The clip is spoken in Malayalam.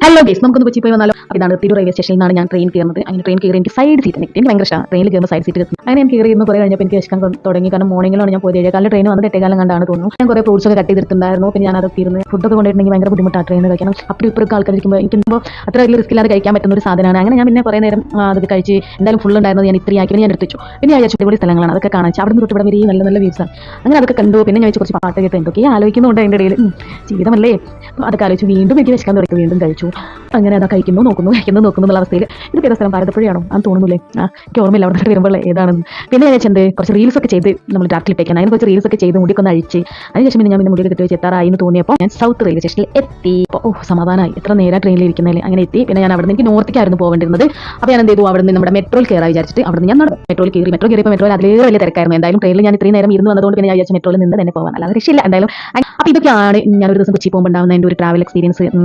ഹലോ ഗൈസ്, നമുക്കൊന്ന് കൊച്ചി പോയി വന്നാലോ. ഇതാണ് തിരു റെയിൽവേ സ്റ്റേഷനിൽ നിന്നാണ് ഞാൻ ട്രെയിൻ കയറുന്നത്. അങ്ങനെ ട്രെയിൻ കയറി എനിക്ക് സൈഡ് സീറ്റ് എനിക്ക് ഭയങ്കര ഇഷ്ടമാണ്. ട്രെയിനിൽ കയറുമ്പോൾ സൈഡ് സീറ്റ് കിട്ടും. അങ്ങനെ ഞാൻ കയറി ഇരുന്ന് കുറേ കഴിഞ്ഞപ്പോൾ എനിക്ക് വിശക്കാൻ തുടങ്ങി. കാരണം മോർണിംഗിലാണ് ഞാൻ പോയത്. 7:15 ട്രെയിൻ വന്നിട്ട് 8:15 കണ്ടാണ് തോന്നുന്നു. ഞാൻ കുറേ ഫ്രൂട്ട്സ് ഒക്കെ കട്ട് ചെയ്തിട്ടുണ്ടായിരുന്നു. പിന്നെ ഞാൻ അതൊക്കെ ഇരുന്ന് ഫുഡൊക്കെ കൊണ്ടിട്ടുണ്ടെങ്കിൽ ഭയങ്കര ബുദ്ധിമുട്ടാണ് ട്രെയിൻ കഴിക്കണം. അപ്പോൾ ഇപ്പോഴൊക്കെ ആൾക്കാർ ഇരിക്കുമ്പോൾ എനിക്ക് അത്ര വലിയ റിസ്ക് ഇല്ലാതെ കഴിക്കാൻ പറ്റുന്ന ഒരു സാധനമാണ്. അങ്ങനെ ഞാൻ പിന്നെ കുറേ നേരം അതൊക്കെ കഴിച്ച് എന്തായാലും ഫുൾ ഉണ്ടായിരുന്നത് ഞാൻ ഇത്രയും ആക്കി ഞാൻ എടുത്തു. പിന്നെ ഞാൻ അടിപൊളി സ്ഥലങ്ങളാണ് അതൊക്കെ കാണാൻ. അവിടെ നിന്ന് തൊട്ട് ഇവിടെ വരെ നല്ല നല്ല വ്യൂസാണ്. അങ്ങനെ അതൊക്കെ കണ്ടു. പിന്നെ ഞാൻ കുറച്ച് പാട്ട് കേട്ട് എന്തൊക്കെയാണ് ആലോചിക്കുന്നുണ്ട് അതിൻ്റെ ഇടയിൽ. ജീവിതമല്ലേ, അതൊക്കെ ആലോചിച്ച് വീണ്ടും എനിക്ക് വിശക്കാൻ തുടങ്ങി. വീണ്ടും കഴിച്ചു. അങ്ങനെ അതാ കഴിക്കുന്നു നോക്കുന്നു എന്നുള്ള അവസ്ഥയിൽ. ഇത് പേര് സ്ഥലം ഭാരതപ്പുഴയാണോ അത് തോന്നുന്നില്ലേ? എനിക്ക് ഓർമ്മയില്ല അവിടെ വരുമ്പോൾ ഏതാണെന്ന്. പിന്നെ ഞാൻ വെച്ചത് കുറച്ച് റീൽസ് ഒക്കെ ചെയ്ത് നമ്മൾ രാത്രി വെക്കാൻ. അതിന് കുറച്ച് റീൽസ് ഒക്കെ ചെയ്ത് മുടിയൊക്കെ ഒന്ന് അഴിച്ച് അതിനുശേഷം പിന്നെ ഞാൻ പിന്നെ മുടിയൊക്കെ തെറ്റി എത്താറായി എന്ന് തോന്നിയപ്പോൾ ഞാൻ സൗത്ത് റെയിൽവേ സ്റ്റേഷനിൽ എത്തി. സമാധാനമായി. എത്ര നേരം ട്രെയിനിൽ ഇരിക്കുന്നതിൽ അങ്ങനെ എത്തി. പിന്നെ ഞാൻ അവിടെ നിന്ന് എനിക്ക് നോർത്തിക്കായിരുന്നു പോകേണ്ടിരുന്നത്. അപ്പോൾ ഞാൻ എന്ത് ചെയ്തു, അവിടെ നിന്ന് നമ്മുടെ മെട്രോയിൽ കയറാൻ വിചാരിച്ചിട്ട് അവിടെ നിന്ന് ഞാൻ മെട്രോയിൽ കയറിയപ്പോൾ മെട്രോയിൽ അതിലേറെ വലിയ തിരക്കായിരുന്നു. എന്തായാലും ട്രെയിനിൽ ഞാൻ ഇത്രയും നേരം ഇരുന്ന് വന്നതുകൊണ്ട് പിന്നെ ഞാൻ വിചാരിച്ചു മെട്രോയിൽ നിന്ന് തന്നെ പോകാൻ. അല്ലാതെ രക്ഷയില്ല. എന്തായാലും അപ്പോൾ ഇതൊക്കെയാണ് ഞാൻ ഒരു ദിവസം കൊച്ചി പോകുമ്പോൾ ഉണ്ടാകുന്ന എൻ്റെ ഒരു ട്രാവൽ എക്സ്പീരിയൻസ്.